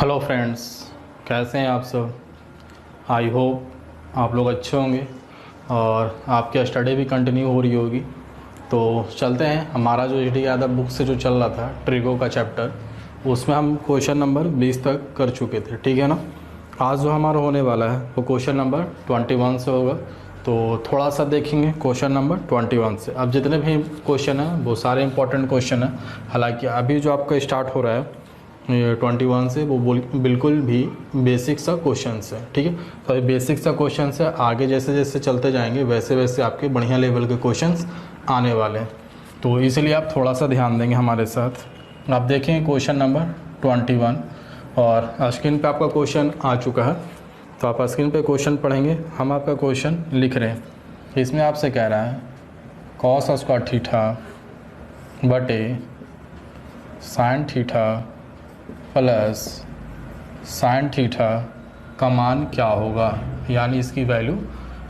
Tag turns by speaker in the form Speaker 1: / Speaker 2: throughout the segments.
Speaker 1: Hello friends, कैसे हैं आप सब। आई होप आप लोग अच्छे होंगे और आपकी स्टडी भी कंटिन्यू हो रही होगी। तो चलते हैं, हमारा जो एच डी यादव बुक से जो चल रहा था ट्रिगो का चैप्टर, उसमें हम क्वेश्चन नंबर 20 तक कर चुके थे, ठीक है ना। आज जो हमारा होने वाला है वो क्वेश्चन नंबर 21 से होगा। तो थोड़ा सा देखेंगे क्वेश्चन नंबर 21 से। अब जितने भी क्वेश्चन हैं वो सारे इंपॉर्टेंट क्वेश्चन हैं। हालांकि अभी जो आपका स्टार्ट हो रहा है 21 से वो बिल्कुल भी बेसिक सा क्वेश्चन है, ठीक है। तो ये बेसिक सा क्वेश्चन है, आगे जैसे जैसे चलते जाएंगे वैसे वैसे आपके बढ़िया लेवल के क्वेश्चंस आने वाले हैं। तो इसलिए आप थोड़ा सा ध्यान देंगे हमारे साथ। आप देखें क्वेश्चन नंबर 21 और स्क्रीन पे आपका क्वेश्चन आ चुका है। तो आप स्क्रीन पे क्वेश्चन पढ़ेंगे, हम आपका क्वेश्चन लिख रहे हैं। इसमें आपसे कह रहा है कॉस स्क्वायर थीटा बटे sign theta plus sine theta का मान क्या होगा, यानी इसकी वैल्यू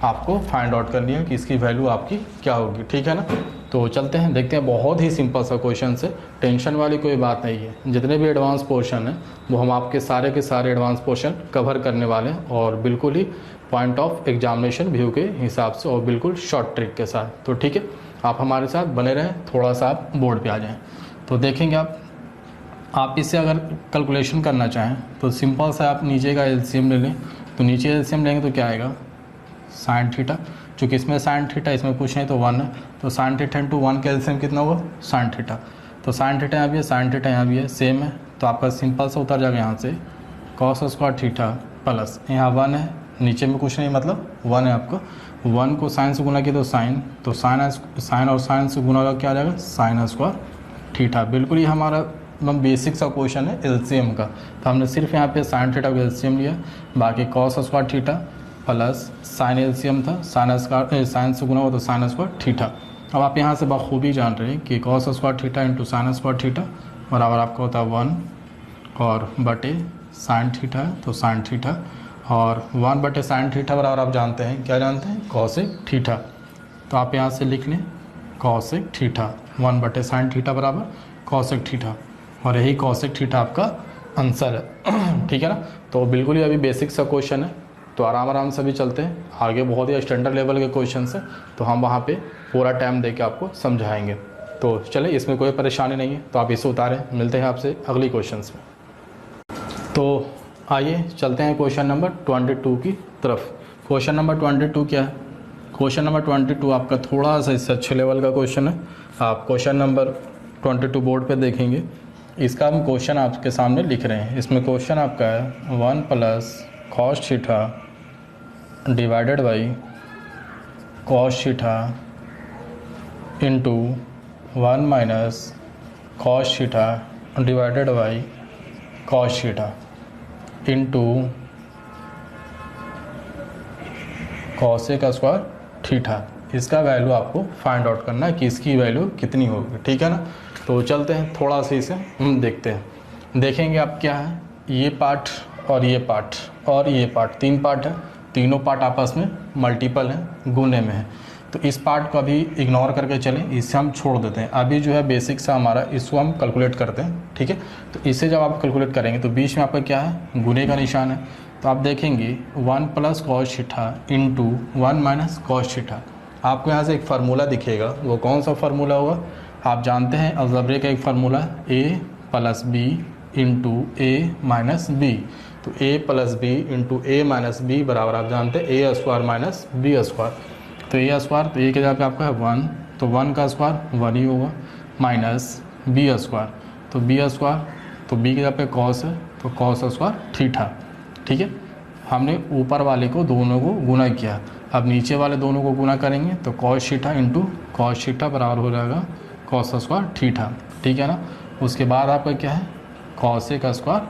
Speaker 1: आपको फाइंड आउट करनी है कि इसकी वैल्यू आपकी क्या होगी, ठीक है ना। तो चलते हैं, देखते हैं। बहुत ही सिंपल सा क्वेश्चन है, टेंशन वाली कोई बात नहीं है। जितने भी एडवांस पोर्शन हैं वो हम आपके सारे के सारे एडवांस पोर्शन कवर करने वाले हैं और बिल्कुल ही पॉइंट ऑफ एग्जामिनेशन व्यू के हिसाब से और बिल्कुल शॉर्ट ट्रिक के साथ। तो ठीक है, आप हमारे साथ बने रहें, थोड़ा सा आप बोर्ड पर आ जाएँ। तो देखेंगे आप इससे अगर कैलकुलेशन करना चाहें तो सिंपल सा आप नीचे का एलसीएम ले लें। तो नीचे एलसीएम लेंगे तो क्या आएगा, साइन थीटा। चूँकि इसमें साइन थीटा इसमें कुछ नहीं तो 1 है, तो साइन थीटा इंटू 1 का एलसीएम कितना होगा, साइन थीटा। तो साइन थीटा यहाँ भी है, साइन थीटा यहाँ भी है, सेम है। तो आपका सिंपल सा उतर जाएगा यहाँ से कॉस स्क्वायर थीटा प्लस यहाँ 1 है, नीचे में कुछ नहीं मतलब 1 है आपका। 1 को साइन से गुना किया तो साइन, तो साइन और साइन से गुना होगा क्या आ जाएगा, साइन स्क्वायर थीटा। बिल्कुल ही हमारा बेसिक सा क्वेश्चन है एलसीएम का। तो हमने सिर्फ यहाँ पे साइन थीटा का एलसीएम लिया, बाकी cos square theta plus sign LCM था, साइन से गुना हो तो साइन स्क्वायर थीटा। अब आप यहाँ से बखूबी जान रहे हैं कि cos square theta into sine square theta बराबर आपका होता है 1 और बटे साइन थीटा है तो साइन थीटा, और 1 बटे साइन थीटा बराबर आप जानते हैं, क्या जानते हैं, कॉसेक थीटा। तो आप यहाँ से लिख लें कॉसेक थीटा, 1 बटे साइन थीटा बराबर कॉसेक थीटा, और यही कॉसेक थीटा आपका आंसर है, ठीक है ना। तो बिल्कुल ही अभी बेसिक सा क्वेश्चन है, तो आराम आराम से भी चलते हैं। आगे बहुत ही स्टैंडर्ड लेवल के क्वेश्चन है, तो हम वहाँ पे पूरा टाइम दे के आपको समझाएंगे। तो चले, इसमें कोई परेशानी नहीं है, तो आप इसे उतारें। मिलते हैं आपसे अगली क्वेश्चन में। तो आइए चलते हैं क्वेश्चन नंबर 22 की तरफ। क्वेश्चन नंबर 22 क्या है, क्वेश्चन नंबर 22 आपका थोड़ा सा इससे अच्छे लेवल का क्वेश्चन है। आप क्वेश्चन नंबर 22 बोर्ड पे देखेंगे, इसका हम क्वेश्चन आपके सामने लिख रहे हैं। इसमें क्वेश्चन आपका है 1 plus cos theta divided by cos theta into 1 minus cos theta divided by cos theta into cosec square theta. इसका वैल्यू आपको फाइंड आउट करना है कि इसकी वैल्यू कितनी होगी, ठीक है ना। तो चलते हैं, थोड़ा सा इसे हम देखते हैं। देखेंगे आप क्या है, ये पार्ट और ये पार्ट और ये पार्ट, 3 पार्ट है। तीनों पार्ट आपस में मल्टीपल हैं, गुने में है। तो इस पार्ट को अभी इग्नोर करके चलें, इसे हम छोड़ देते हैं। अभी जो है बेसिक सा हमारा, इसको हम कैलकुलेट करते हैं, ठीक है। तो इसे जब आप कैलकुलेट करेंगे तो बीच में आपका क्या है, गुने का निशान है। तो आप देखेंगे 1 plus cos theta into 1 minus cos theta. आपको यहाँ से एक फार्मूला दिखेगा, वो कौन सा फार्मूला होगा, आप जानते हैं अलजेब्रा का एक formula a plus B into A minus B. तो a plus B into A minus B बराबर आप जानते हैं A square minus B square. तो ए स्क्वायर, तो ए के जगह पे आपका है 1, तो 1 का स्क्वायर 1 ही होगा, माइनस बी स्क्वायर, तो बी स्क्वायर, तो बी के जगह पे कॉस है तो कॉस स्क्वायर थीटा, ठीक है। हमने ऊपर वाले को दोनों को गुना किया, अब नीचे वाले दोनों को गुना करेंगे तो cos theta into cos theta बराबर हो जाएगा कॉस स्क्वायर थीटा, ठीक है ना। उसके बाद आपका क्या है, कॉसेक स्क्वायर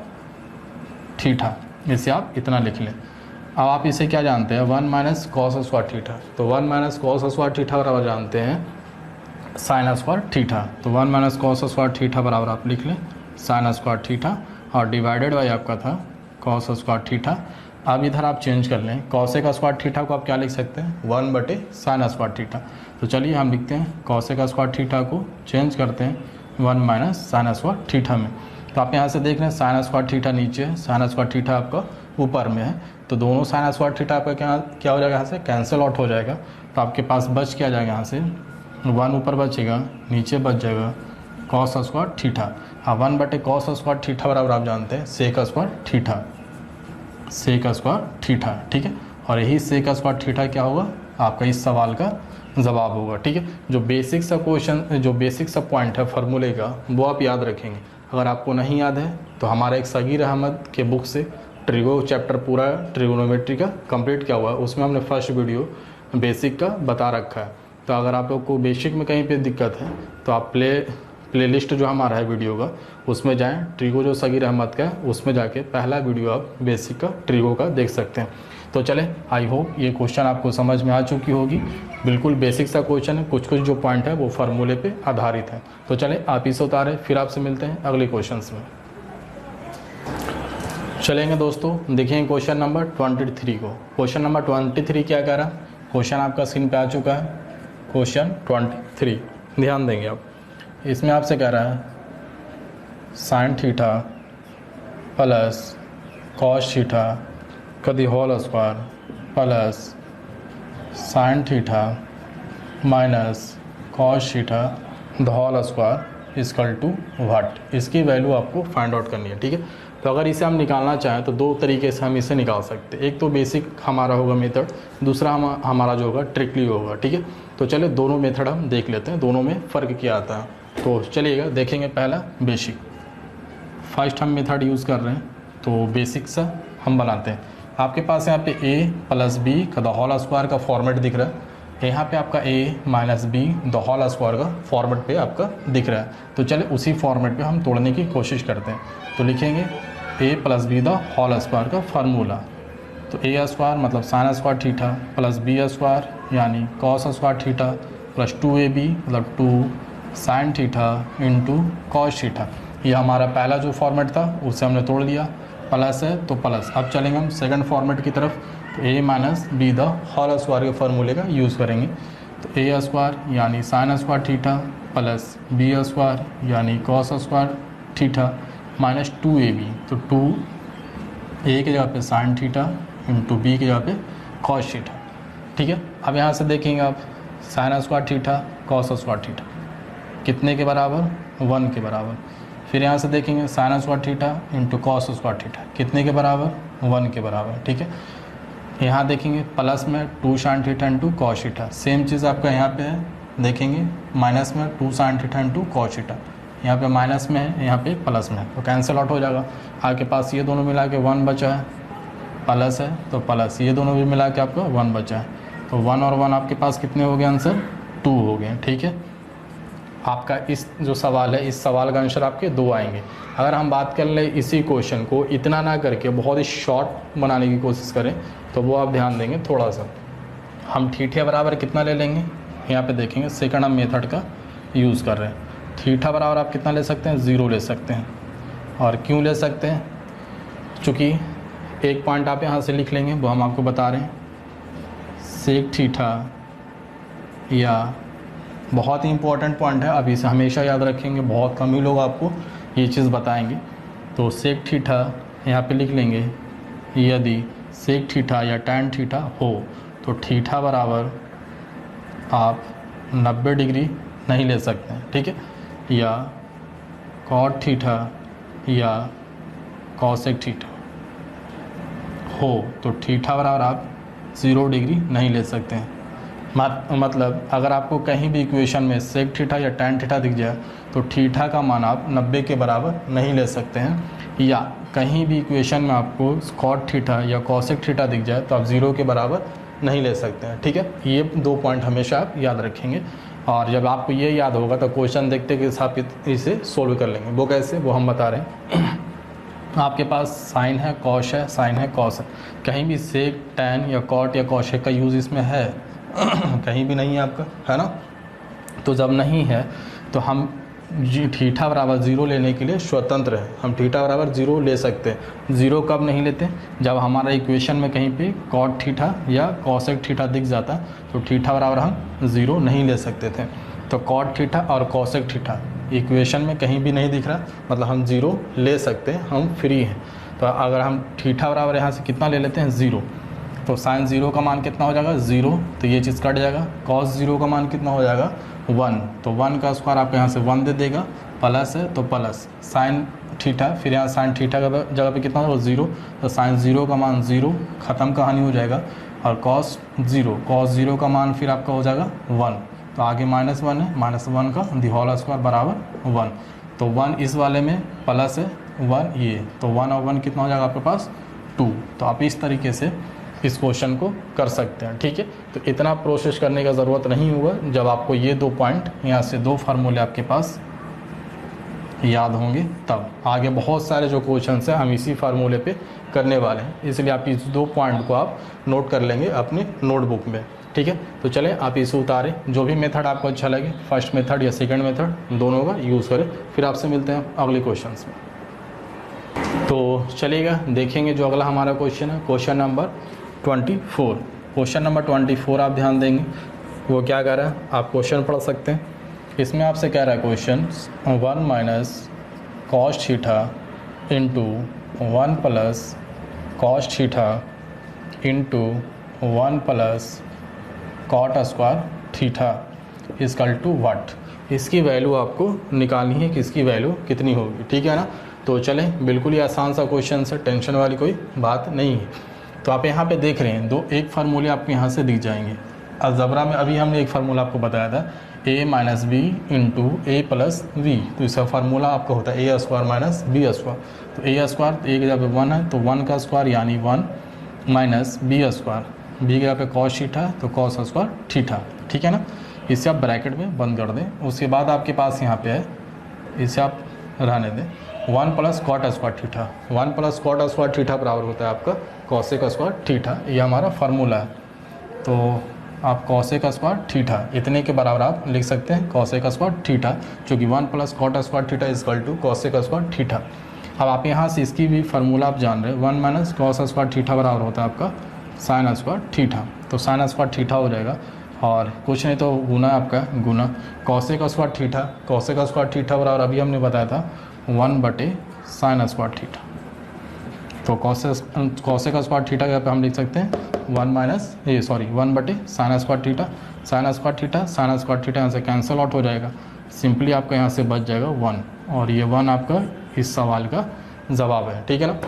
Speaker 1: थीटा। इसे आप इतना लिख लें। अब आप इसे क्या जानते हैं, 1 माइनस कॉस स्क्वायर थीटा। तो 1 माइनस कॉस स्क्वायर थीटा बराबर जानते हैं साइन स्क्वायर थीटा। तो 1 माइनस कॉस स्क्वायर थीटा बराबर आप लिख लें साइन स्क्वायर थीटा, और डिवाइडेड बाई आपका था कॉस स्क्वायर थीटा। अब इधर आप चेंज कर लें, कॉसेक स्क्वायर थीटा को आप क्या लिख सकते हैं, 1 बटे साइन स्क्वायर थीटा। तो चलिए हम लिखते हैं कॉसेक स्क्वायर थीटा को चेंज करते हैं 1 माइनस साइन स्क्वायर थीटा में। तो आप यहाँ से देख रहे हैं साइन स्क्वायर थीटा नीचे है, साइन स्क्वायर थीटा आपका ऊपर में है, तो दोनों साइन स्क्वायर थीटा आपका क्या हो जाएगा, यहाँ से कैंसिल आउट हो जाएगा। तो आपके पास बच क्या जाएगा, यहाँ से 1 ऊपर बचेगा, नीचे बच जाएगा कॉस स्क्वायर थीटा। हाँ 1/cos स्क्वायर थीटा बराबर आप जानते हैं sec square theta, sec square theta, ठीक है। और यही सेक स्क्वायर थीटा क्या होगा, आपका इस सवाल का जवाब होगा, ठीक है। जो बेसिक सा क्वेश्चन, जो बेसिक सा पॉइंट है फार्मूले का, वो आप याद रखेंगे। अगर आपको नहीं याद है तो हमारा एक सगीर अहमद के बुक से ट्रिगो चैप्टर पूरा ट्रिगोनोमेट्री का कंप्लीट किया हुआ है, उसमें हमने फर्स्ट वीडियो बेसिक का बता रखा है। तो अगर आप लोग को बेसिक में कहीं पे दिक्कत है तो आप प्लेलिस्ट जो हमारा है वीडियो का उसमें जाएं, ट्रिगो जो सगीर अहमद का है उसमें जाके पहला वीडियो आप बेसिक का ट्रिगो का देख सकते हैं। तो चले, आई होप ये क्वेश्चन आपको समझ में आ चुकी होगी। बिल्कुल बेसिक सा क्वेश्चन है, कुछ जो पॉइंट है वो फार्मूले पे आधारित है। तो चले आप इसे उतारें, फिर आपसे मिलते हैं अगले क्वेश्चन में। चलेंगे दोस्तों, देखेंगे क्वेश्चन नंबर 23 को। क्वेश्चन नंबर 23 क्या कह रहा है, क्वेश्चन आपका स्क्रीन पे आ चुका है। क्वेश्चन 23 ध्यान देंगे आप, इसमें आपसे कह रहा है sine theta plus cos theta का the whole square plus sine theta minus cos theta the whole square equal to what. इसकी वैल्यू आपको फाइंड आउट करनी है, ठीक है। तो अगर इसे हम निकालना चाहें तो दो तरीके से हम इसे निकाल सकते हैं। एक तो बेसिक हमारा होगा मेथड, दूसरा हमारा जो होगा ट्रिकली होगा, ठीक है। तो चलिए दोनों मेथड हम देख लेते हैं, दोनों में फ़र्क क्या आता है। तो चलिएगा देखेंगे पहला बेसिक। फर्स्ट हम मेथड यूज़ कर रहे हैं, तो बेसिक सा हम बनाते हैं। आपके पास यहाँ पे a प्लस बी का द होल स्क्वायर का फॉर्मेट दिख रहा है, यहाँ पे आपका a minus B the whole square का फॉर्मेट पे आपका दिख रहा है। तो चलिए उसी फॉर्मेट पे हम तोड़ने की कोशिश करते हैं। तो लिखेंगे a plus B the whole square का फार्मूला। तो a स्क्वायर मतलब sine square theta plus B square यानी cos square theta plus 2ab मतलब 2 sine theta into cos theta. ये हमारा पहला जो फॉर्मेट था उसे हमने तोड़ लिया, प्लस है तो प्लस। अब चलेंगे हम सेकंड फॉर्मेट की तरफ, तो a minus B the whole square के फार्मूले का यूज़ करेंगे। तो a स्क्वायर यानी sine square theta plus B square यानी cos square theta minus 2ab। तो 2 a की जगह पे साइन थीटा इंटू बी की जगह पे कॉस थीटा, ठीक है। अब यहाँ से देखेंगे आप sign square theta cos square theta कितने के बराबर, 1 के बराबर। फिर यहाँ से देखेंगे sign square theta into cos square theta कितने के बराबर, 1 के बराबर, ठीक है। यहाँ देखेंगे प्लस में 2 sine theta into cos theta, same चीज़ आपका यहाँ पे है। देखेंगे माइनस में 2 sine theta into cos theta, यहाँ पे माइनस में है, यहाँ पे प्लस में है, तो कैंसिल आउट हो जाएगा। आपके पास ये दोनों मिला के 1 बचा है, प्लस है तो प्लस, ये दोनों भी मिला के आपका 1 बचा है। तो 1 और 1 आपके पास कितने हो गए, आंसर 2 हो गए, ठीक है। आपका इस जो सवाल है, इस सवाल का आंसर आपके 2 आएंगे। अगर हम बात कर ले इसी क्वेश्चन को इतना ना करके बहुत ही शॉर्ट बनाने की कोशिश करें तो वो आप ध्यान देंगे थोड़ा सा। हम थीटा बराबर कितना ले लेंगे, यहाँ पे देखेंगे सेकंड हम मेथड का यूज़ कर रहे हैं। थीटा बराबर आप कितना ले सकते हैं, 0 ले सकते हैं। और क्यों ले सकते हैं, चूँकि एक पॉइंट आप यहाँ से लिख लेंगे, वो हम आपको बता रहे हैं। सेक थीटा या बहुत ही इंपॉर्टेंट पॉइंट है, अब इसे हमेशा याद रखेंगे, बहुत कम ही लोग आपको ये चीज़ बताएंगे। तो सेक थीटा यहाँ पे लिख लेंगे, यदि सेक थीटा या टैन थीटा हो तो थीटा बराबर आप 90 डिग्री नहीं ले सकते हैं, ठीक है। या कॉट थीटा या कॉसेक थीटा हो तो थीटा बराबर आप 0 डिग्री नहीं ले सकते हैं। मतलब अगर आपको कहीं भी इक्वेशन में सेक थीटा या टैन थीटा दिख जाए तो थीटा का मान आप 90 के बराबर नहीं ले सकते हैं। या कहीं भी इक्वेशन में आपको कॉट थीटा या कॉसेक थीटा दिख जाए तो आप 0 के बराबर नहीं ले सकते हैं, ठीक है। ये 2 पॉइंट हमेशा आप याद रखेंगे, और जब आपको ये याद होगा तो क्वेश्चन देखते के साथ इसे सोल्व कर लेंगे। वो कैसे, वो हम बता रहे हैं। आपके पास साइन है, कॉस है, साइन है, कॉस है, कहीं भी सेक टैन या कॉट या कॉसेक का यूज़ इसमें है कहीं भी नहीं है आपका, है ना। तो जब नहीं है तो हम थीटा बराबर 0 लेने के लिए स्वतंत्र है, हम थीटा बराबर 0 ले सकते हैं। 0 कब नहीं लेते, जब हमारा इक्वेशन में कहीं पे कॉट थीटा या कॉसेक थीटा दिख जाता तो थीटा बराबर हम 0 नहीं ले सकते थे। तो कॉट थीटा और कॉसेक थीटा इक्वेशन में कहीं भी नहीं दिख रहा, मतलब हम 0 ले सकते हैं, हम फ्री हैं। तो अगर हम थीटा बराबर यहाँ से कितना ले लेते हैं 0, तो साइन 0 का मान कितना हो जाएगा 0, तो ये चीज़ कट जाएगा। कॉस 0 का मान कितना हो जाएगा 1, तो 1 का स्क्वायर आपको यहाँ से 1 दे देगा, प्लस है तो प्लस साइन थीटा, फिर यहाँ साइन थीटा का जगह पे कितना होगा 0, तो साइन 0 का मान 0, ख़त्म कहानी हो जाएगा। और कॉस 0 का मान फिर आपका हो जाएगा 1, तो आगे -1 है, -1 का दी होल स्क्वायर बराबर 1, तो 1 इस वाले में प्लस है 1 ये, तो 1 और 1 कितना हो जाएगा आपके पास 2। तो आप इस तरीके से इस क्वेश्चन को कर सकते हैं, ठीक है। तो इतना प्रोसेस करने का ज़रूरत नहीं होगा जब आपको ये 2 पॉइंट यहाँ से 2 फार्मूले आपके पास याद होंगे, तब आगे बहुत सारे जो क्वेश्चन हैं हम इसी फार्मूले पे करने वाले हैं, इसलिए आप इस 2 पॉइंट को आप नोट कर लेंगे अपनी नोटबुक में, ठीक है। तो चलें आप इसे उतारें, जो भी मेथड आपको अच्छा लगे, फर्स्ट मेथड या सेकंड मेथड दोनों का यूज़ करें। फिर आपसे मिलते हैं अगले क्वेश्चन में। तो चलिएगा देखेंगे जो अगला हमारा क्वेश्चन है, क्वेश्चन नंबर 24। क्वेश्चन नंबर 24 आप ध्यान देंगे वो क्या कह रहा है, आप क्वेश्चन पढ़ सकते हैं। इसमें आपसे कह रहा है question 1 minus cos theta into 1 plus cos theta into 1 plus cot square theta is equal to what. इसकी वैल्यू आपको निकालनी है कि इसकी वैल्यू कितनी होगी, ठीक है ना। तो चलें, बिल्कुल ही आसान सा क्वेश्चन है, टेंशन वाली कोई बात नहीं है। तो आप यहाँ पे देख रहे हैं एक फार्मूले आपको यहाँ से दिख जाएंगे। अलजबरा में अभी हमने एक फार्मूला आपको बताया था a minus B into A plus V, तो इसका फार्मूला आपका होता है A square minus B square. तो ए स्क्वायर ए की जगह पे 1 है, तो 1 का स्क्वायर यानी 1 माइनस बी स्क्वायर, बी की जगह पे कॉस थीटा तो कॉस स्क्वायर थीटा, ठीक है ना। इसे आप ब्रैकेट में बंद कर दें। उसके बाद आपके पास यहाँ पे है, इसे आप रहने दें, 1 plus cot square theta, 1 plus cot square theta बराबर होता है आपका कॉसेक स्क्वायर थीटा, ये हमारा फार्मूला है। तो आप कॉसेक स्क्वायर थीटा इतने के बराबर आप लिख सकते हैं कॉसेक स्क्वायर थीटा, जो कि 1 plus cot square theta is equal to cosec square theta. अब आप यहाँ से इसकी भी फार्मूला आप जान रहे हैं, 1 माइनस कॉस स्क्वायर थीटा बराबर होता है आपका साइन स्क्वायर थीटा, तो साइन स्क्वायर थीटा हो जाएगा। और कुछ नहीं तो गुना आपका गुना cosec square theta, cosec square theta बराबर अभी हमने बताया था 1/sin स्क्वायर थीटा। तो कॉसेक स्क्वायर थीटा के पे हम लिख सकते हैं 1/sin square theta, sine square theta, sine square theta यहाँ से कैंसिल आउट हो जाएगा, सिंपली आपका यहाँ से बच जाएगा 1, और ये 1 आपका इस सवाल का जवाब है, ठीक है ना।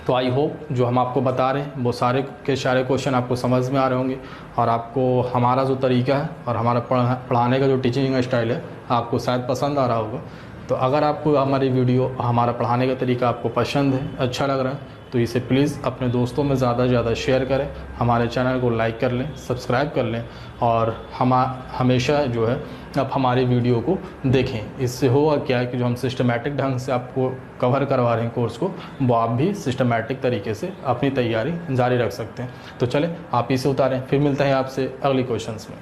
Speaker 1: तो आई होप जो हम आपको बता रहे हैं वो सारे के सारे क्वेश्चन आपको समझ में आ रहे होंगे, और आपको हमारा जो तरीका है और हमारा पढ़ाने का जो टीचिंग स्टाइल है आपको शायद पसंद आ रहा होगा। तो अगर आपको हमारी वीडियो, हमारा पढ़ाने का तरीका आपको पसंद है, अच्छा लग रहा है, तो इसे प्लीज़ अपने दोस्तों में ज़्यादा से ज़्यादा शेयर करें, हमारे चैनल को लाइक कर लें, सब्सक्राइब कर लें, और हमेशा जो है आप हमारी वीडियो को देखें। इससे होगा क्या है कि जो हम सिस्टमेटिक ढंग से आपको कवर करवा रहे हैं कोर्स को, वो आप भी सिस्टमेटिक तरीके से अपनी तैयारी जारी रख सकते हैं। तो चलें आप इसे उतारें, फिर मिलते हैं आपसे अगली क्वेश्चंस में।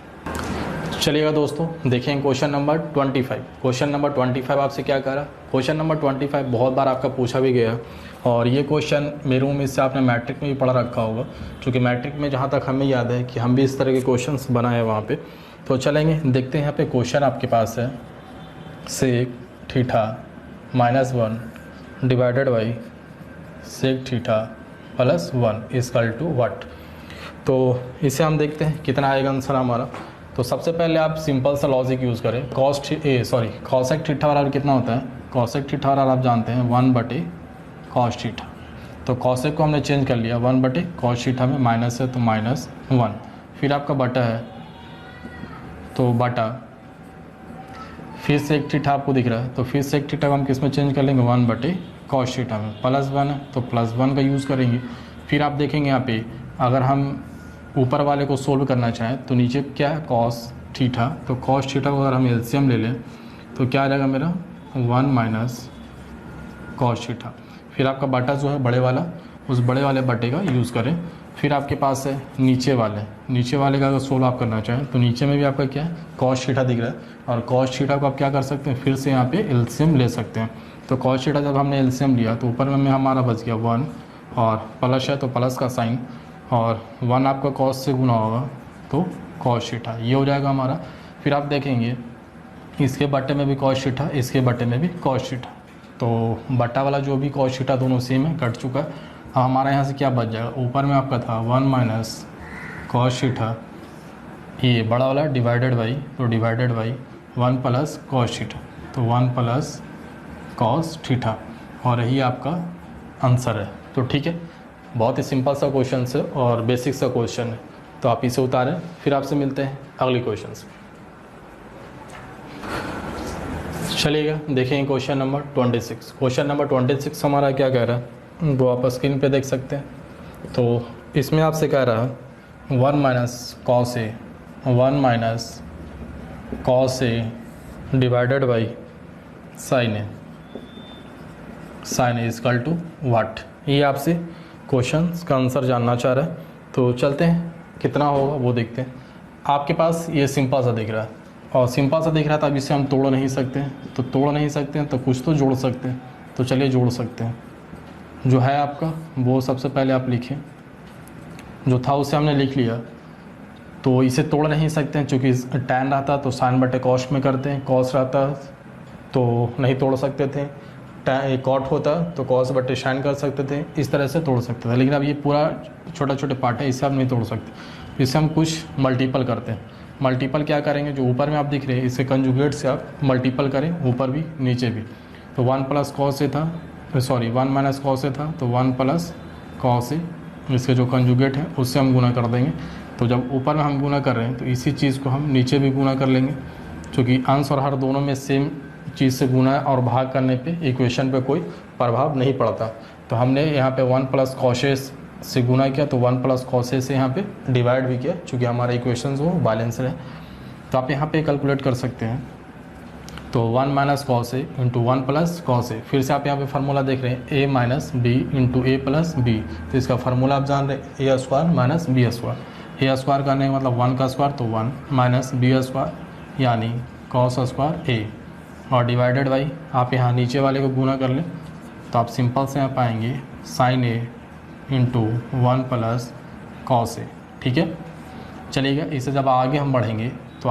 Speaker 1: चलिएगा दोस्तों, देखें क्वेश्चन नंबर 25। क्वेश्चन नंबर 25 आपसे क्या कह रहा है, क्वेश्चन नंबर 25 बहुत बार आपका पूछा भी गया है, और ये क्वेश्चन मेरे उम्मीद से आपने मैट्रिक में भी पढ़ा रखा होगा, क्योंकि मैट्रिक में जहाँ तक हमें याद है कि हम भी इस तरह के क्वेश्चंस बनाए हैं वहाँ पे। तो चलेंगे देखते हैं, यहाँ पे क्वेश्चन आपके पास है sec theta -1 divided by sec theta +1 is equal to what. तो इसे हम देखते हैं कितना आएगा आंसर हमारा। तो सबसे पहले आप सिंपल सा लॉजिक यूज़ करें, कॉसेक थीटा बराबर कितना होता है, कॉसेक थीटा बराबर आप जानते हैं 1/cos थीटा। तो कॉसेक को हमने चेंज कर लिया, 1/cos थीटा में माइनस है तो -1, फिर आपका बटा है तो बटा, फिर सेक थीटा आपको दिख रहा है, तो फिर सेक थीटा को हम किस में चेंज कर लेंगे 1/cos थीटा में, +1 है तो +1 का यूज़ करेंगे। फिर आप देखेंगे यहाँ पे अगर हम ऊपर वाले को सोल्व करना चाहें तो नीचे क्या है cos थीटा, तो cos थीटा को अगर हम एलसीएम ले लें तो क्या आ जाएगा मेरा 1 - cos थीटा। फिर आपका बटा जो है बड़े वाला, उस बड़े वाले बटे का यूज़ करें। फिर आपके पास है नीचे वाले का अगर सोल्व आप करना चाहें तो नीचे में भी आपका क्या है cos थीटा दिख रहा है, और cos थीटा को आप क्या कर सकते हैं, फिर से यहाँ पे एलसीएम ले सकते हैं। तो cos थीटा जब हमने एलसीएम लिया तो ऊपर में हमारा बच गया 1, और प्लस है तो प्लस का साइन, और 1 आपका cos से गुना होगा तो cos थीटा, ये हो जाएगा हमारा। फिर आप देखेंगे इसके बट्टे में भी कॉस थीटा, इसके बट्टे में भी कॉस थीटा। तो बट्टा वाला जो भी कॉस थीटा दोनों सेम है, कट चुका है। अब हमारे यहाँ से क्या बच जाएगा, ऊपर में आपका था 1 माइनस कॉस थीटा, ये बड़ा वाला डिवाइडेड बाई, तो divided by 1 plus cos theta, तो 1 प्लस कॉस थीटा, और यही आपका आंसर है। तो ठीक है, बहुत ही सिंपल सा क्वेश्चन है और बेसिक सा क्वेश्चन है, तो आप इसे उतारें। फिर आपसे मिलते हैं अगले क्वेश्चन से। चलिएगा देखेंगे क्वेश्चन नंबर 26। क्वेश्चन नंबर 26 हमारा क्या कह रहा है वो आप स्क्रीन पे देख सकते हैं। तो इसमें आपसे कह रहा है 1 minus cos A, 1 minus cos A divided by sine A, sine A equal to what. ये आपसे क्वेश्चन का आंसर जानना चाह रहा है। तो चलते हैं कितना होगा वो देखते हैं। आपके पास ये सिंपल सा दिख रहा है, और सिंपल सा दिख रहा था, अब इसे हम तोड़ नहीं सकते हैं, तो तोड़ नहीं सकते हैं तो कुछ तो जोड़ सकते हैं। तो चलिए जोड़ सकते हैं। जो है आपका वो सबसे पहले आप लिखें, जो था उसे हमने लिख लिया। तो इसे तोड़ नहीं सकते हैं, चूँकि टैन रहता तो साइन बटे कॉस में करते हैं, कॉस रहता तो नहीं तोड़ सकते थे, कॉट होता तो कॉस बटे साइन कर सकते थे, इस तरह से तोड़ सकते थे। लेकिन अब ये पूरा छोटा छोटे पार्ट है, इसे हम नहीं तोड़ सकते। इसे हम कुछ मल्टीपल करते हैं। मल्टीपल क्या करेंगे, जो ऊपर में आप दिख रहे हैं इसे कंजुगेट से आप मल्टीपल करें, ऊपर भी नीचे भी। तो 1 प्लस कॉस ए था, सॉरी 1 माइनस कॉस ए था, तो 1 प्लस कॉस ए, इसके जो कंजुगेट है उससे हम गुना कर देंगे। तो जब ऊपर में हम गुना कर रहे हैं तो इसी चीज़ को हम नीचे भी गुना कर लेंगे, क्योंकि अंश और हर दोनों में सेम चीज़ से गुना और भाग करने पे इक्वेशन पे कोई प्रभाव नहीं पड़ता। तो हमने यहाँ पे 1 प्लस कॉसेस से गुना किया, तो 1 प्लस कॉसेस से यहाँ पे डिवाइड भी किया, चूँकि हमारा इक्वेशन वो बैलेंसड है। तो आप यहाँ पे कैलकुलेट कर सकते हैं। तो 1 माइनस कॉस ए इंटू 1 प्लस कॉस ए, फिर से आप यहाँ पे फार्मूला देख रहे हैं ए minus B into A plus B. तो इसका फार्मूला आप जान रहे हैं A square minus B square. A square करने का मतलब 1 का स्क्वायर, तो 1 माइनस बी स्क्वायर यानी कॉस स्क्वायर ए, और डिवाइडेड बाई आप यहाँ नीचे वाले को गुना कर लें, तो आप सिंपल से यहाँ पाएंगे sign A into 1 plus cos ए। ठीक है, चलिएगा इसे जब आगे हम बढ़ेंगे तो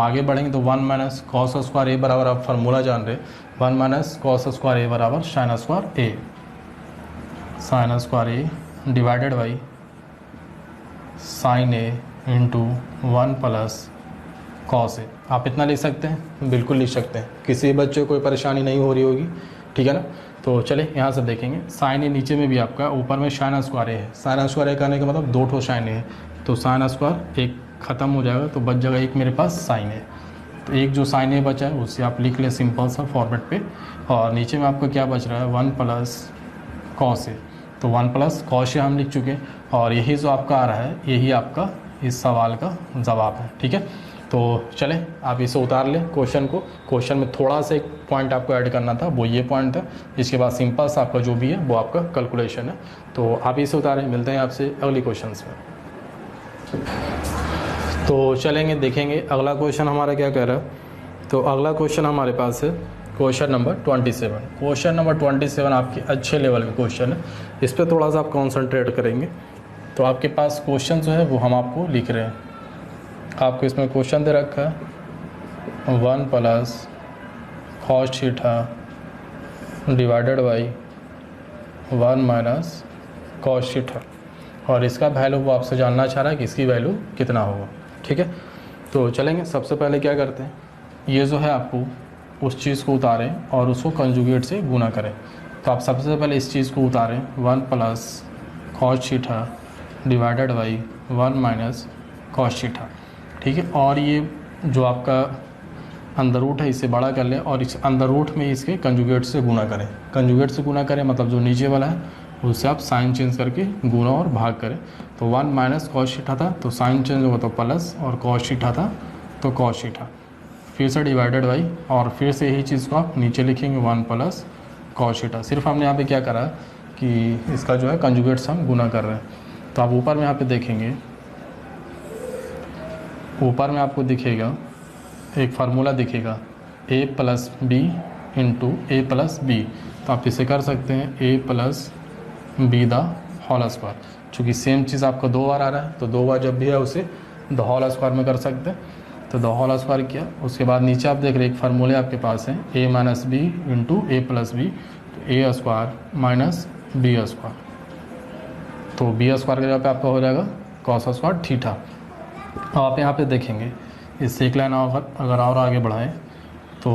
Speaker 1: तो 1 माइनस कॉस स्क्वायर ए बराबर, आप फार्मूला जान रहे 1 माइनस कॉस स्क्वायर ए बराबर sine square A, sine square A divided by sine A into 1 plus cos A. आप इतना लिख सकते हैं, बिल्कुल लिख सकते हैं, किसी बच्चे को कोई परेशानी नहीं हो रही होगी। ठीक है ना। तो चले यहाँ से देखेंगे, साइन ए नीचे में भी आपका, ऊपर में साइन स्क्वायर ए है। साइन स्क्वायर ए करने का मतलब 2 ठो साइन ए है, तो साइन स्क्वायर एक ख़त्म हो जाएगा, तो बच जाएगा एक मेरे पास साइन ए। तो एक जो साइन ए बचा है उससे आप लिख लें सिंपल सा फॉर्मेट पे, और नीचे में आपको क्या बच रहा है 1 प्लस कॉस ए। तो 1 प्लस कॉस ए हम लिख चुके हैं, और यही जो आपका आ रहा है यही आपका इस सवाल का जवाब है। ठीक है, तो चले आप इसे उतार लें क्वेश्चन को। क्वेश्चन में थोड़ा सा एक पॉइंट आपको ऐड करना था, वो ये पॉइंट था। इसके बाद सिंपल सा आपका जो भी है वो आपका कैलकुलेशन है। तो आप इसे उतारें, मिलते हैं आपसे अगली क्वेश्चंस में। तो चलेंगे देखेंगे अगला क्वेश्चन हमारा क्या कह रहा है। तो अगला क्वेश्चन हमारे पास है क्वेश्चन नंबर 27। क्वेश्चन नंबर 27 आपके अच्छे लेवल का क्वेश्चन है, इस पर थोड़ा सा आप कॉन्सेंट्रेट करेंगे। तो आपके पास क्वेश्चन जो है वो हम आपको लिख रहे हैं। आपको इसमें क्वेश्चन दे रखा है 1 plus cos theta divided by 1 minus cos theta, और इसका वैल्यू वो आपसे जानना चाह रहा है कि इसकी वैल्यू कितना होगा। ठीक है, तो चलेंगे सबसे पहले क्या करते हैं, ये जो है आपको उस चीज़ को उतारें और उसको कंजुगेट से गुना करें। तो आप सबसे पहले इस चीज़ को उतारें 1 plus cos theta divided by 1 minus cos theta. ठीक है, और ये जो आपका अंदर रूट है इसे बड़ा कर लें, और इस अंदर रूट में इसके कंजुगेट से गुना करें। कंजुगेट से गुना करें मतलब जो नीचे वाला है उससे आप साइन चेंज करके गुना और भाग करें। तो 1 माइनस कॉस थीटा था तो साइन चेंज होगा तो प्लस, और कॉस थीटा था तो कॉस थीटा, फिर से डिवाइडेड बाई, और फिर से यही चीज़ को आप नीचे लिखेंगे 1 प्लस कॉस थीटा। सिर्फ हमने यहाँ पे क्या करा कि इसका जो है कंजुगेट से हम गुना कर रहे हैं। तो आप ऊपर में यहाँ पे देखेंगे, ऊपर में आपको दिखेगा एक फार्मूला दिखेगा a plus B into A plus B. तो आप इसे कर सकते हैं a plus B the whole square. चूँकि सेम चीज़ आपका 2 बार आ रहा है तो 2 बार जब भी है उसे द होल स्क्वायर में कर सकते हैं। तो द होल स्क्वायर किया। उसके बाद नीचे आप देख रहे एक फार्मूले आपके पास है ए minus B into A plus B, तो A square minus B square, तो बी स्क्वायर की जगह पे आपका हो जाएगा कॉस स्क्वायर थीटा। अब आप यहाँ पे देखेंगे इससे एक लाइन अगर और आगे बढ़ाएं तो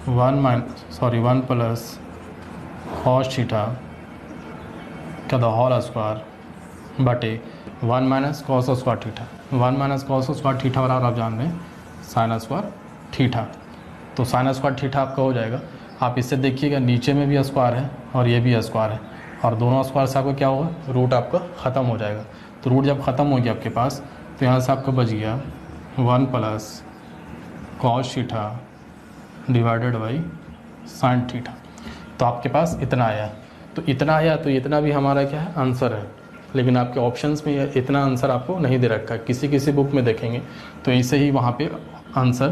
Speaker 1: 1 प्लस कॉस थीटा का द होल स्क्वायर बटे 1 minus cos square theta. 1 minus cos square theta बराबर आप जान रहे हैं साइन स्क्वायर थीटा, तो साइन स्क्वायर थीटा आपका हो जाएगा। आप इससे देखिएगा नीचे में भी स्क्वायर है और ये भी स्क्वायर है, और दोनों स्क्वायर से आपका क्या होगा, रूट आपका ख़त्म हो जाएगा। तो रूट जब ख़त्म हो गया आपके पास, तो यहाँ से आपका बच गया 1 plus cos theta divided by sine theta. तो आपके पास इतना आया, तो इतना आया, तो इतना भी हमारा क्या है, आंसर है। लेकिन आपके ऑप्शंस में इतना आंसर आपको नहीं दे रखा है। किसी बुक में देखेंगे तो ऐसे ही वहाँ पे आंसर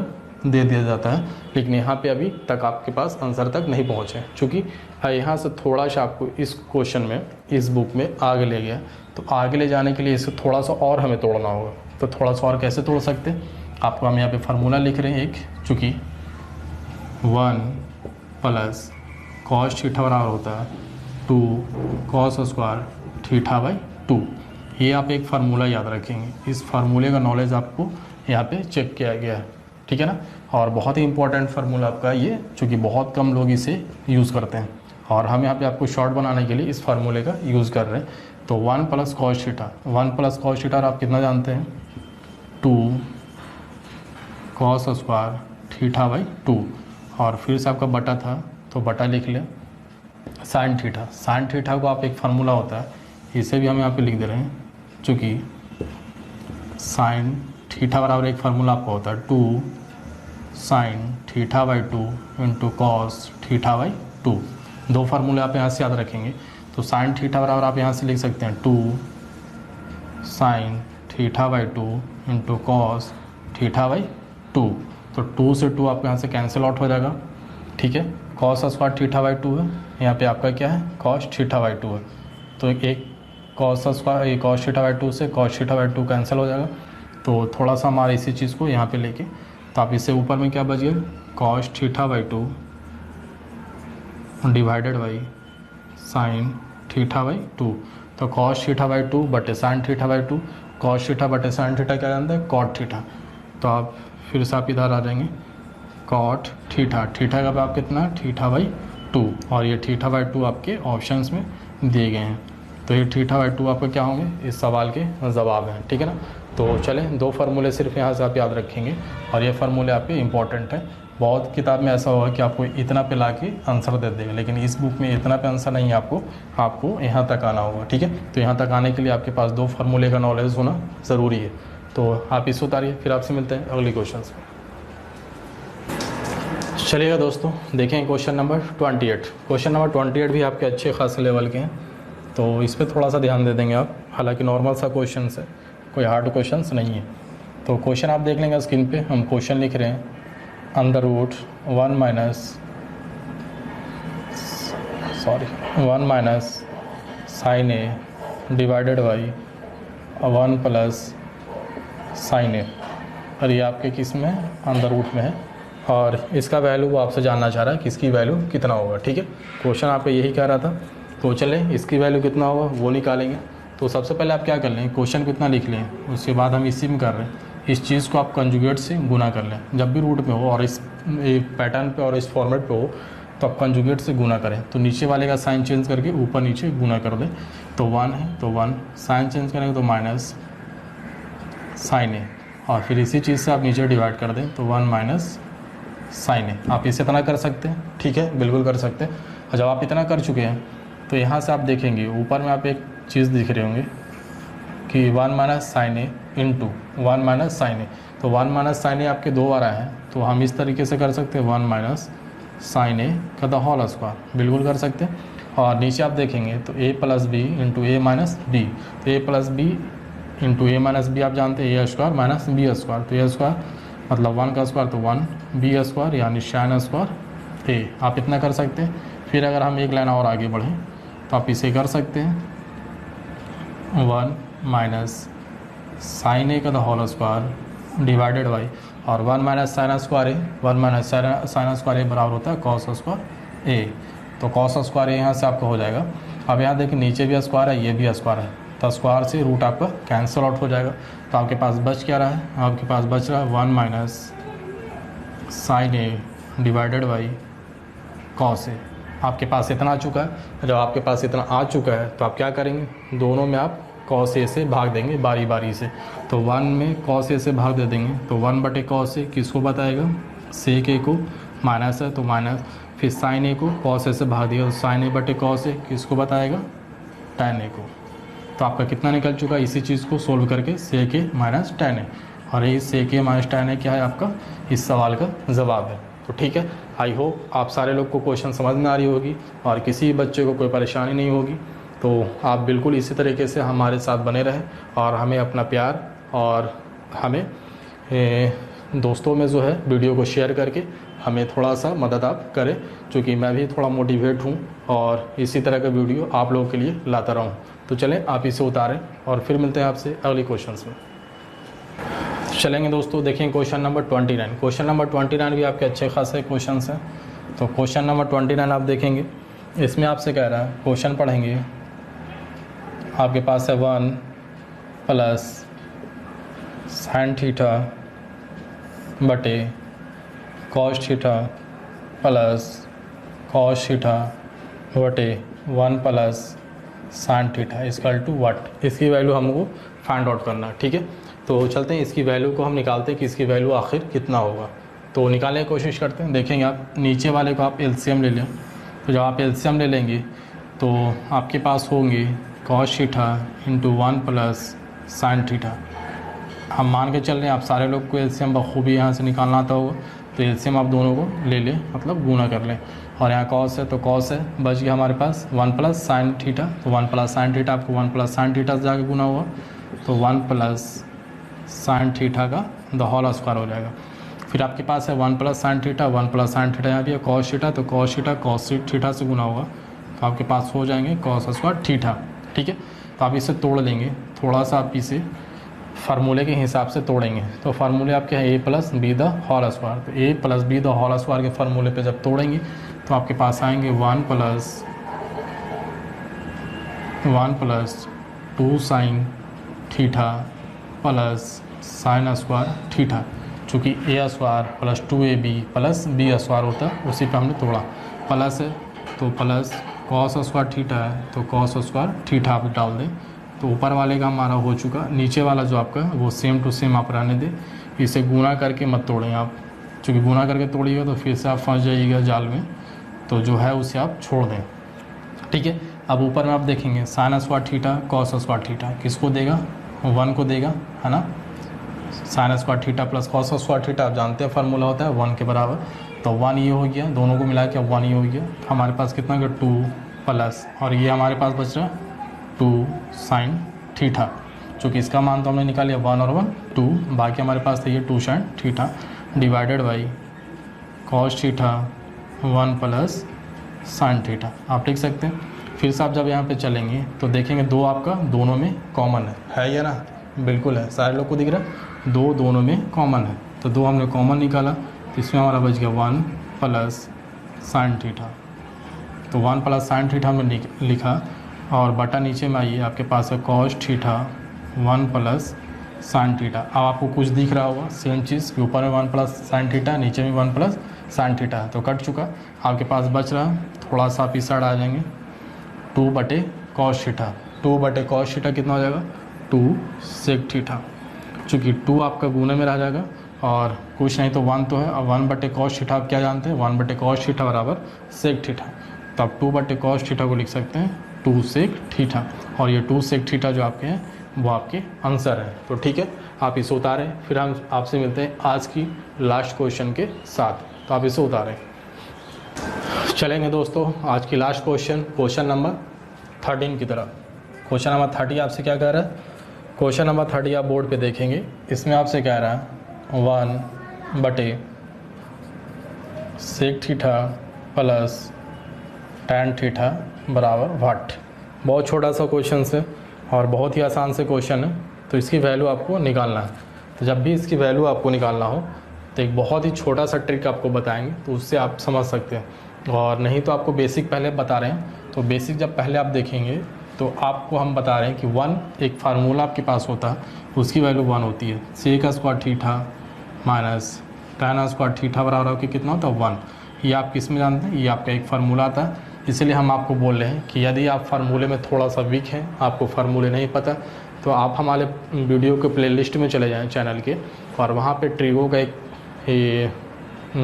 Speaker 1: दे दिया जाता है, लेकिन यहाँ पे अभी तक आपके पास आंसर तक नहीं पहुँचे, क्योंकि यहाँ से थोड़ा सा आपको इस क्वेश्चन में इस बुक में आगे ले गया। तो आगे ले जाने के लिए इसे थोड़ा सा और हमें तोड़ना होगा। तो थोड़ा सा और कैसे तोड़ सकते हैं, आपको हम यहाँ पे फार्मूला लिख रहे हैं एक, चूँकि 1 प्लस कॉस थीटा बराबर होता है 2 कॉस स्क्वायर थीटा बाई 2। ये आप एक फार्मूला याद रखेंगे। इस फार्मूले का नॉलेज आपको यहाँ पे चेक किया गया है, ठीक है ना। और बहुत ही इंपॉर्टेंट फार्मूला आपका ये, चूँकि बहुत कम लोग इसे यूज़ करते हैं, और हम यहाँ पे आपको शॉर्ट बनाने के लिए इस फार्मूले का यूज़ कर रहे हैं। तो 1 plus cos theta, 1 plus cos theta आप कितना जानते हैं, 2 कॉस स्क्वायर थीटा बाई 2, और फिर से आपका बटा था तो बटा लिख लें साइन थीटा। साइन थीटा को आप एक फार्मूला होता है, इसे भी हम यहाँ पे लिख दे रहे हैं, चूँकि साइन थीटा बराबर एक फार्मूला आपका होता है 2 sine theta by 2 into cos theta by 2। दो फार्मूले आप यहाँ से याद रखेंगे। तो साइन थीटा बराबर आप यहाँ से लिख सकते हैं 2 sine theta by 2 into cos theta by 2। तो 2 से 2 आपको यहाँ से कैंसिल आउट हो जाएगा, ठीक है। कॉस स्क्वायर थीटा बाई 2 है, यहाँ पे आपका क्या है, कॉस थीटा बाई 2 है। तो एक cos square cos theta by 2 से कॉस थीटा बाई 2 कैंसिल हो जाएगा। तो थोड़ा सा हमारे इसी चीज़ को यहाँ पे लेके, तो आप इससे ऊपर में क्या बच गया, cos theta by 2 divided by sine theta by 2। तो कॉस थीटा बाई 2 बटे sine theta by 2, cos theta बटे साइन थीटा क्या जानते हैं, कॉट थीटा। तो आप फिर से आप इधर आ जाएंगे, कॉट थीटा, थीटा का आप कितना, थीटा बाई 2, और ये थीटा बाई 2 आपके ऑप्शंस में दिए गए हैं। तो ये थीटा बाई 2 आपका क्या होंगे, इस सवाल के जवाब हैं, ठीक है ना। तो चलें, दो फार्मूले सिर्फ यहाँ से आप याद रखेंगे, और ये फार्मूले आपके इंपॉर्टेंट हैं। बहुत किताब में ऐसा होगा कि आपको इतना पे ला के आंसर दे देगा, लेकिन इस बुक में इतना पे आंसर नहीं है, आपको यहाँ तक आना होगा, ठीक है। तो यहाँ तक आने के लिए आपके पास दो फार्मूले का नॉलेज होना ज़रूरी है। तो आप इसे उतारिए, फिर आपसे मिलते हैं अगले क्वेश्चन से। चलिएगा दोस्तों, देखें क्वेश्चन नंबर 28। क्वेश्चन नंबर 28 भी आपके अच्छे खासे लेवल के हैं, तो इस पर थोड़ा सा ध्यान दे देंगे आप। हालांकि नॉर्मल सा क्वेश्चन है, कोई हार्ड क्वेश्चन नहीं है। तो क्वेश्चन आप देख लेंगे स्क्रीन पे, हम क्वेश्चन लिख रहे हैं, under root 1 minus sine A divided by 1 plus sine A, और ये आपके किस में, अंडर रूट में है, और इसका वैल्यू वो आपसे जानना चाह रहा है कि इसकी वैल्यू कितना होगा, ठीक है। क्वेश्चन आपको यही कह रहा था। तो चलें, इसकी वैल्यू कितना होगा वो निकालेंगे। तो सबसे पहले आप क्या कर लें, क्वेश्चन कितना लिख लें, उसके बाद हम इसी में कर रहे हैं, इस चीज़ को आप कंजुगेट से गुना कर लें। जब भी रूट में हो और इस पैटर्न पे और इस फॉर्मेट पे हो, तो आप कंजुगेट से गुना करें। तो नीचे वाले का साइन चेंज करके ऊपर नीचे गुना कर दें। तो 1 है तो 1, साइन चेंज करेंगे तो माइनस साइन ए, और फिर इसी चीज़ से आप नीचे डिवाइड कर दें, तो 1 माइनस साइन ए। आप इसे इतना कर सकते हैं, ठीक है, बिल्कुल कर सकते हैं। और जब आप इतना कर चुके हैं, तो यहाँ से आप देखेंगे ऊपर में आप एक चीज़ दिख रहे होंगे कि 1 minus sine A into 1 minus sine ए। तो 1 माइनस साइन ए आपके दो बार आए हैं, तो हम इस तरीके से कर सकते हैं, 1 माइनस साइन ए का द होल स्क्वायर, बिल्कुल कर सकते हैं। और नीचे आप देखेंगे तो A plus B into A minus B. तो A plus B into A minus B आप जानते हैं, A square minus B square. तो ए स्क्वायर मतलब 1 का स्क्वायर, तो 1 बी स्क्वायर यानी साइन स्क्वायर ए। आप इतना कर सकते हैं। फिर अगर हम एक लाइन और आगे बढ़ें, तो आप इसे कर सकते हैं, 1 माइनस साइन ए का the whole square divided by, और 1 minus sine square A, 1 minus sine square A बराबर होता है कॉस स्क्वायर ए। तो कॉस स्क्वायर ए यहाँ से आपका हो जाएगा। अब यहाँ देखिए नीचे भी स्क्वायर है, ये भी स्क्वायर है, तो स्क्वायर से रूट आपका कैंसिल आउट हो जाएगा। तो आपके पास बच क्या रहा है, आपके पास बच रहा है 1 minus sine A divided by cos A. आपके पास इतना आ चुका है। जब आपके पास इतना आ चुका है तो आप क्या करेंगे, दोनों में आप कॉस ए से भाग देंगे बारी बारी से। तो 1 में कॉस ए से भाग दे देंगे, तो 1 बटे कॉस ए किसको बताएगा, सेक ए को, माइनस है तो माइनस, फिर साइन ए को कॉस ए से भाग दिया, तो साइन ए बटे कॉस ए किसको बताएगा, टैन ए को। तो आपका कितना निकल चुका है, इसी चीज़ को सोल्व करके सेक ए माइनस टैन ए, और ये सेक ए माइनस टैन ए क्या है आपका इस सवाल का जवाब है। तो ठीक है, आई होप आप सारे लोग को क्वेश्चन समझ में आ रही होगी और किसी बच्चे को कोई परेशानी नहीं होगी। तो आप बिल्कुल इसी तरीके से हमारे साथ बने रहें और हमें अपना प्यार और हमें दोस्तों में जो है वीडियो को शेयर करके हमें थोड़ा सा मदद आप करें, क्योंकि मैं भी थोड़ा मोटिवेट हूँ और इसी तरह का वीडियो आप लोगों के लिए लाता रहूँ। तो चलें आप इसे उतारें और फिर मिलते हैं आपसे अगले क्वेश्चंस में। चलेंगे दोस्तों, देखें क्वेश्चन नंबर 29। क्वेश्चन नंबर 29 भी आपके अच्छे खासे क्वेश्चन हैं। तो क्वेश्चन नंबर 29 आप देखेंगे, इसमें आपसे कह रहा है, क्वेश्चन पढ़ेंगे, आपके पास है 1 प्लस साइन थीटा बटे cos theta plus cos theta बटे 1 plus sine theta equal to what. इसकी वैल्यू हमको फाइंड आउट करना है। ठीक है, तो चलते हैं इसकी वैल्यू को हम निकालते हैं कि इसकी वैल्यू आखिर कितना होगा। तो निकालने की कोशिश करते हैं। देखेंगे आप नीचे वाले को आप एलसीएम ले लें, तो जब आप एलसीएम ले लेंगे तो आपके पास होंगे cos theta into 1 plus sine theta. हम मान के चल रहे हैं आप सारे लोग को एलसीएम बखूबी यहाँ से निकालना आता होगा, तो एलसीएम आप दोनों को ले लें, मतलब गुना कर लें। और यहाँ कॉस है तो कॉस है, बच गया हमारे पास 1 प्लस साइन थीटा, तो 1 प्लस साइन थीटा आपको 1 प्लस साइन थीटा से जाके गुना हुआ, तो 1 प्लस साइन थीटा का द होल स्क्वायर हो जाएगा। फिर आपके पास है 1 plus sine theta, 1 plus sine theta यहाँ भी है, कॉस थीटा तो कॉस थीटा कॉस थीटा से गुना होगा, तो आपके पास हो जाएंगे कॉस स्क्वायर थीटा। ठीक है, तो आप इसे तोड़ लेंगे, थोड़ा सा आप इसे फार्मूले के हिसाब से तोड़ेंगे। तो फार्मूले आपके हैं A plus B the whole square, तो A plus B the whole square के फार्मूले पे जब तोड़ेंगे तो आपके पास आएंगे 1 plus 2 sine theta plus sine square theta, चूँकि A square plus 2ab plus B square होता है, उसी पे हमने तोड़ा, प्लस है तो प्लस कॉस स्क्वायर थीटा है तो कॉस स्क्वायर थीटा आप डाल दें। तो ऊपर वाले का हमारा हो चुका, नीचे वाला जो आपका वो सेम टू सेम आप रहने दें, इसे गुना करके मत तोड़ें आप, चूँकि गुना करके तोड़िएगा तो फिर से आप फंस जाइएगा जाल में, तो जो है उसे आप छोड़ दें। ठीक है, अब ऊपर में आप देखेंगे sign square theta cos square theta किसको देगा, 1 को देगा, है ना। Sign square theta plus cos square theta आप जानते हैं फार्मूला होता है 1 के बराबर, तो 1 ये हो गया, दोनों को मिला के 1 ये हो गया। हमारे पास कितना गया 2 प्लस, और ये हमारे पास बच रहा 2 साइन थीटा, चूँकि इसका मान तो हमने निकाल लिया 1 और 1 2, बाकी हमारे पास था ये 2 sine theta divided by cos theta 1 plus sine theta आप लिख सकते हैं। फिर से आप जब यहाँ पे चलेंगे तो देखेंगे 2 आपका दोनों में कॉमन है या ना, बिल्कुल है, सारे लोग को दिख रहा है 2 दोनों में कॉमन है, तो 2 हमने कॉमन निकाला, तो इसमें हमारा बच गया 1 प्लस साइन थीटा, तो 1 प्लस साइन थीटा हमने लिखा, और बटा नीचे में आइए आपके पास है cos theta 1 plus sine theta. अब आपको कुछ दिख रहा होगा सेम चीज़, ऊपर में 1 प्लस साइन थीटा, नीचे में 1 प्लस साइन थीटा है, तो कट चुका। आपके पास बच रहा, थोड़ा सा आप इस साइड आ जाएंगे, 2 बटे कॉस थीटा, 2 बटे कॉस थीटा कितना हो जाएगा 2 सेक थीटा, चूँकि 2 आपका गुने में रह जाएगा और कुछ नहीं तो 1 तो है, और 1 बटे कॉस थीटा आप क्या जानते हैं, 1 बटे कॉस थीटा बराबर सेक थीटा, तो आप 2 बटे कॉस थीटा को लिख सकते हैं 2 सेक थीटा, और ये 2 सेक थीटा जो आपके हैं वो आपके आंसर है। तो ठीक है, आप इसे उतारें, फिर हम आपसे मिलते हैं आज की लास्ट क्वेश्चन के साथ। तो आप इसे उतारें। चलेंगे दोस्तों आज की लास्ट क्वेश्चन नंबर 13 की तरफ। क्वेश्चन नंबर 30 आपसे क्या कह रहा है, क्वेश्चन नंबर 30 आप बोर्ड पे देखेंगे, इसमें आपसे कह रहा है 1 बटे sec theta plus tan theta बराबर व्हाट। बहुत छोटा सा क्वेश्चन है और बहुत ही आसान से क्वेश्चन है, तो इसकी वैल्यू आपको निकालना है। तो जब भी इसकी वैल्यू आपको निकालना हो तो एक बहुत ही छोटा सा ट्रिक आपको बताएंगे, तो उससे आप समझ सकते हैं। और नहीं तो आपको बेसिक पहले बता रहे हैं, तो बेसिक जब पहले आप देखेंगे तो आपको हम बता रहे हैं कि 1 एक फार्मूला आपके पास होता है, उसकी वैल्यू 1 होती है। Sec square theta minus tan square theta बराबर हो कि कितना होता है 1। ये आप किस में जानते हैं, ये आपका एक फार्मूला आता है। इसलिए हम आपको बोल रहे हैं कि यदि आप फार्मूले में थोड़ा सा वीक हैं, आपको फार्मूले नहीं पता, तो आप हमारे वीडियो के प्लेलिस्ट में चले जाएं चैनल के, और वहाँ पे ट्रिगो का एक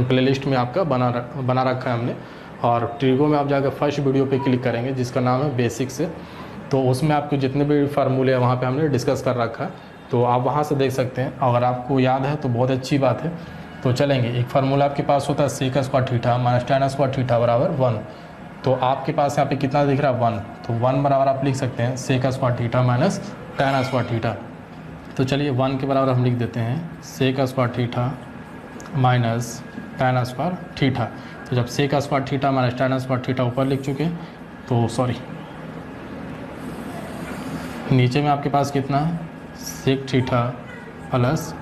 Speaker 1: प्लेलिस्ट में आपका बना रखा है हमने। और ट्रिगो में आप जाकर फर्स्ट वीडियो पे क्लिक करेंगे जिसका नाम है बेसिक से, तो उसमें आपको जितने भी फार्मूले हैं वहाँ पे हमने डिस्कस कर रखा है, तो आप वहाँ से देख सकते हैं। अगर आपको याद है तो बहुत अच्छी बात है। तो चलेंगे, एक फार्मूला आपके पास होता है sec square theta minus tan square theta बराबर 1। तो आपके पास यहाँ पे कितना दिख रहा है 1, तो 1 बराबर आप लिख सकते हैं sec square theta minus tan square theta. तो चलिए 1 के बराबर हम लिख देते हैं sec square theta minus tan square theta. तो जब sec square theta minus tan square theta ऊपर लिख चुके हैं, तो सॉरी नीचे में आपके पास कितना है sec theta plus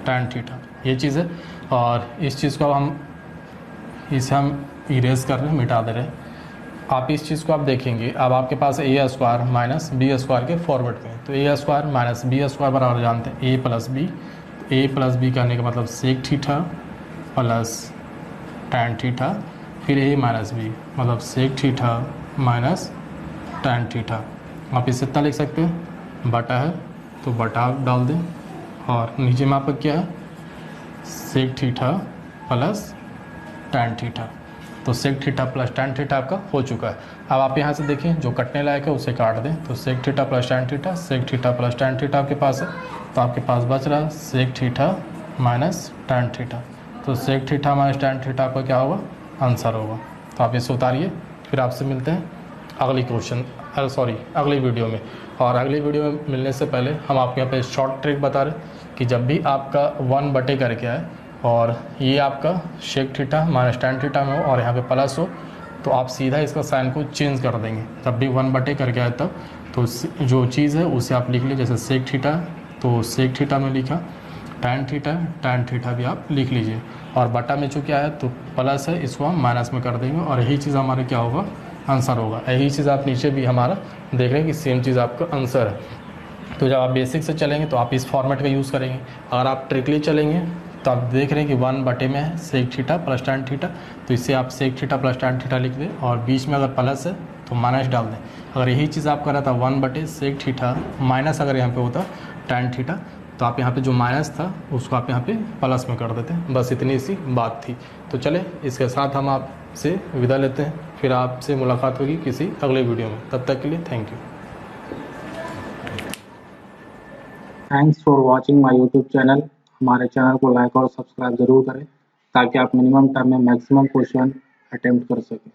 Speaker 1: tan theta, ये चीज़ है। और इस चीज़ को इसे हम इरेज कर रहे हैं, मिटा दे रहे हैं। आप इस चीज़ को आप देखेंगे, अब आपके पास A square minus B square के फॉरवर्ड में, तो A square minus B square बराबर जानते हैं ए प्लस बी कहने का मतलब sec theta plus tan theta, फिर ए माइनस बी मतलब sec theta minus tan theta. आप इसे इतना लिख सकते हैं, बटा है तो बटा डाल दें, और नीचे में आपका क्या है sec theta plus tan theta. तो sec theta plus tan theta आपका हो चुका है। अब आप यहाँ से देखें जो कटने लायक है उसे काट दें, तो sec theta plus tan theta, sec theta plus tan theta आपके पास है, तो आपके पास बच रहा है sec theta minus tan theta. तो sec theta minus tan theta आपका क्या होगा, आंसर होगा। तो आप इसे उतारिए, फिर आपसे मिलते हैं अगली वीडियो में। और अगली वीडियो में मिलने से पहले हम आपको यहाँ पे शॉर्ट ट्रिक बता रहे हैं कि जब भी आपका 1 बटे करके आए और ये आपका sec theta minus tan theta में हो और यहाँ पे प्लस हो, तो आप सीधा इसका साइन को चेंज कर देंगे। जब भी 1 बटे करके आए तब तो जो चीज़ है उसे आप लिख लीजिए, जैसे सेक थीटा तो सेक थीटा में लिखा, tan थीटा भी आप लिख लीजिए, और बटा में चूँकि आया तो प्लस है, इसको हम माइनस में कर देंगे, और यही चीज़ हमारा क्या होगा, आंसर होगा। यही चीज़ आप नीचे भी हमारा देख रहे हैं कि सेम चीज़ आपका आंसर है। तो जब आप बेसिक से चलेंगे तो आप इस फॉर्मेट का यूज़ करेंगे। अगर आप ट्रिकली चलेंगे तो आप देख रहे हैं कि 1 बटे में है sec theta plus tan theta, तो इससे आप sec theta plus tan theta लिख दें, और बीच में अगर प्लस है तो माइनस डाल दें। अगर यही चीज़ आपका रहता 1 बटे सेक थीटा माइनस अगर यहाँ पे होता tan थीटा, तो आप यहाँ पे जो माइनस था उसको आप यहाँ पे प्लस में कर देते हैं। बस इतनी सी बात थी। तो चले, इसके साथ हम आपसे विदा लेते हैं, फिर आपसे मुलाकात होगी किसी अगले वीडियो में। तब तक के लिए thank you.
Speaker 2: Thanks for watching my YouTube channel. हमारे चैनल को लाइक और सब्सक्राइब ज़रूर करें ताकि आप मिनिमम टाइम में मैक्सिमम क्वेश्चन अटेम्प्ट कर सकें।